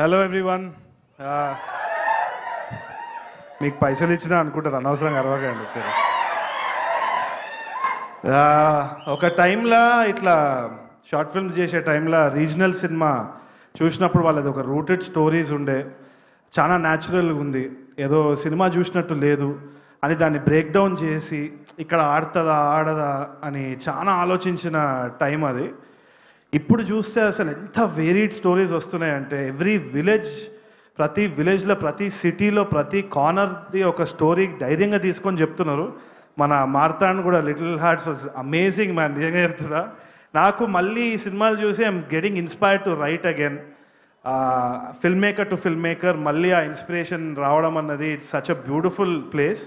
Hello everyone. మీకు పైసలు ఇచ్చినా అనుకుంటారు, అనవసరంగా అరవకండి. ఒక టైంలో ఇట్లా షార్ట్ ఫిల్మ్స్ చేసే టైంలో రీజనల్ సినిమా చూసినప్పుడు వాళ్ళది ఒక రూటెడ్ స్టోరీస్ ఉండే, చాలా న్యాచురల్గా ఉంది, ఏదో సినిమా చూసినట్టు లేదు అని దాన్ని బ్రేక్ డౌన్ చేసి ఇక్కడ ఆడుతుందా ఆడదా అని చాలా ఆలోచించిన టైం అది. ఇప్పుడు చూస్తే అసలు ఎంత వేరీడ్ స్టోరీస్ వస్తున్నాయంటే ప్రతి విలేజ్లో, ప్రతి సిటీలో, ప్రతి కార్నర్ది ఒక స్టోరీ ధైర్యంగా తీసుకొని చెప్తున్నారు. మన మార్తాండ్ కూడా little hearts was amazing man, నిజంగా చెప్తున్నా. నాకు మళ్ళీ ఈ సినిమాలు చూసి I'm getting inspired to right again. Film maker to film maker మళ్ళీ ఆ ఇన్స్పిరేషన్ రావడం అన్నది it's such a beautiful place.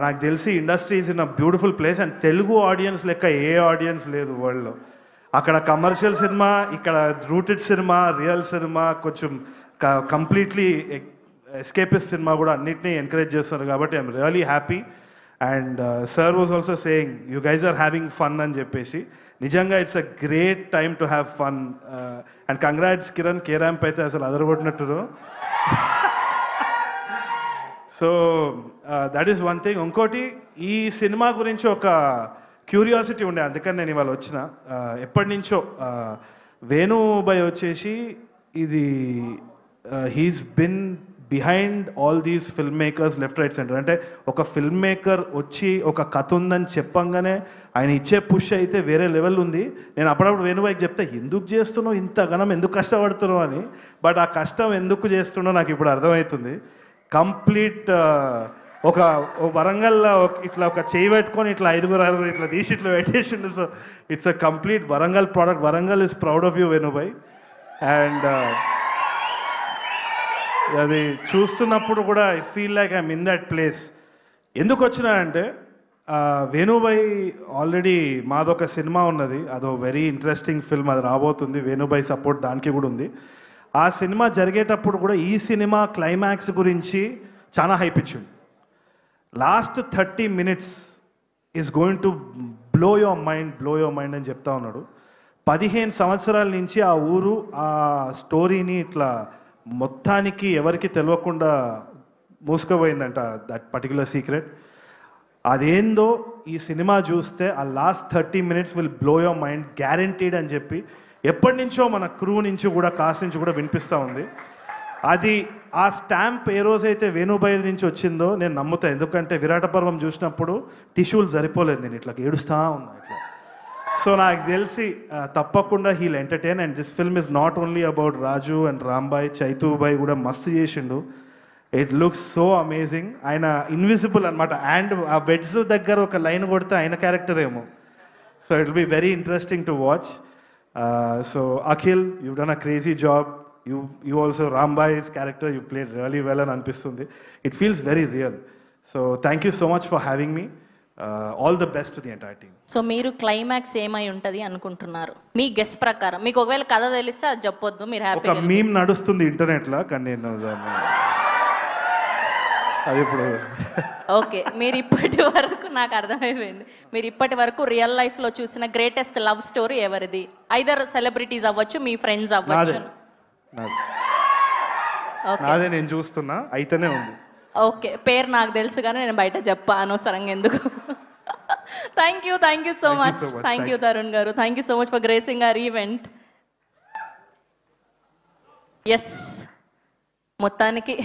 నాకు తెలిసి industry is in a beautiful place and Telugu audience లెక్క ఏ ఆడియన్స్ లేదు వరల్డ్లో. అక్కడ కమర్షియల్ సినిమా, ఇక్కడ రూటెడ్ సినిమా, రియల్ సినిమా, కొంచెం కంప్లీట్లీ ఎస్కేపిస్ట్ సినిమా కూడా అన్నిటినీ ఎంకరేజ్ చేస్తున్నారు. కాబట్టి I'm really happy. And sir was also saying you guys are having fun అని చెప్పేసి. నిజంగా it's a great time to have fun. And congrats Kiran, K ramp అయితే అసలు అదరగొట్టినట్టు. So that is one thing. ఇంకోటి, ఈ సినిమా గురించి ఒక క్యూరియాసిటీ ఉండే, అందుకని నేను ఇవాళ వచ్చిన. ఎప్పటి నుంచో వేణుబాయ్ వచ్చేసి ఇది he's been behind all these film makers left right centre. అంటే ఒక ఫిల్మ్ మేకర్ వచ్చి ఒక కథ ఉందని చెప్పంగానే ఆయన ఇచ్చే పుష్ అయితే వేరే లెవెల్ ఉంది. నేను అప్పుడప్పుడు వేణుబాయికి చెప్తే ఎందుకు చేస్తున్నావు ఇంతగానం, ఎందుకు కష్టపడుతున్నావు అని. బట్ ఆ కష్టం ఎందుకు చేస్తున్నావు నాకు ఇప్పుడు అర్థమవుతుంది. కంప్లీట్ ఒక వరంగల్లో ఇట్లా ఒక చేయి పెట్టుకొని ఇట్లా ఐదుగురు ఇట్లా తీసి ఇట్లా పెట్టేసిండు. So it's a complete Warangal product. Warangal is proud of you వేణుబాయ్. అండ్ అది చూస్తున్నప్పుడు కూడా I feel like I'm in that place. ఎందుకు వచ్చినా అంటే వేణుబాయ్ ఆల్రెడీ మాదొక సినిమా ఉన్నది, అదో వెరీ ఇంట్రెస్టింగ్ ఫిల్మ్, అది రాబోతుంది. వేణుబాయ్ సపోర్ట్ దానికి కూడా ఉంది. ఆ సినిమా జరిగేటప్పుడు కూడా ఈ సినిమా క్లైమాక్స్ గురించి చాలా హైప్ ఇచ్చింది. Last 30 minutes is going to blow your mind అని చెప్తా ఉన్నాడు. 15 సంవత్సరాల నుంచి ఆ ఊరు ఆ స్టోరీని ఇట్లా మొత్తానికి ఎవరికి తెలియకుండా మూసుకుపోయిందంట, దట్ పర్టికులర్ సీక్రెట్. అదేందో ఈ సినిమా చూస్తే ఆ last 30 minutes will blow your mind guaranteed అని చెప్పి ఎప్పటి నుంచో మన క్రూ నుంచి కూడా, కాస్ట్ నుంచి కూడా వినిపిస్తూ ఉంది. అది ఆ స్టాంప్ ఏ రోజైతే వేణుబాయ్ నుంచి వచ్చిందో నేను నమ్ముతా. ఎందుకంటే విరాట పర్వం చూసినప్పుడు టిష్యూలు సరిపోలేదు, నేను ఇట్లా ఏడుస్తూ ఉన్నా ఇట్లా. సో నాకు తెలిసి తప్పకుండా he'll entertain. And this film is not only about Raju and Rambai, చైతూబాయ్ కూడా మస్తు చేసిండు. It looks so amazing. ఆయన ఇన్విజిబుల్ అనమాట. అండ్ ఆ బెడ్స్ దగ్గర ఒక లైన్ కొడితే ఆయన క్యారెక్టర్ ఏమో. So it will be very interesting to watch. So Akhil, you done a crazy job. You also, Rambai's character, you played really well and అనిపిస్తుంది. It feels very real. So thank you so much for having me. All the best to the entire team. So మీరు climax ఏమై ఉంటుంది అనుకుంటున్నారు మీ guess ప్రకారం? మీకు ఒకవేళ కథ తెలిస్తే అది చెప్పొద్దు, మీరు హ్యాపీ. ఒక మీమ్ నడుస్తుంది ఇంటర్నెట్లో, కానీ నేను అది ఇప్పుడు ఓకే. మీరు ఇప్పటి వరకు నాకు అర్థమైపోయింది, మీరు ఇప్పటి వరకు రియల్ లైఫ్లో చూసిన గ్రేటెస్ట్ లవ్ స్టోరీ ఎవరిది? ఐదర్ సెలబ్రిటీస్ అవ్వచ్చు, మీ ఫ్రెండ్స్ అవ్వచ్చు. అదే నేను చూస్తున్నా, అయితేనే ఉంది. ఓకే, పేరు నాకు తెలుసు కానీ నేను బయట చెప్పా అనవసరంగా ఎందుకు. Thank you so much. Thank you Tarun garu. Thank you so much for gracing our event. Yes, మొత్తానికి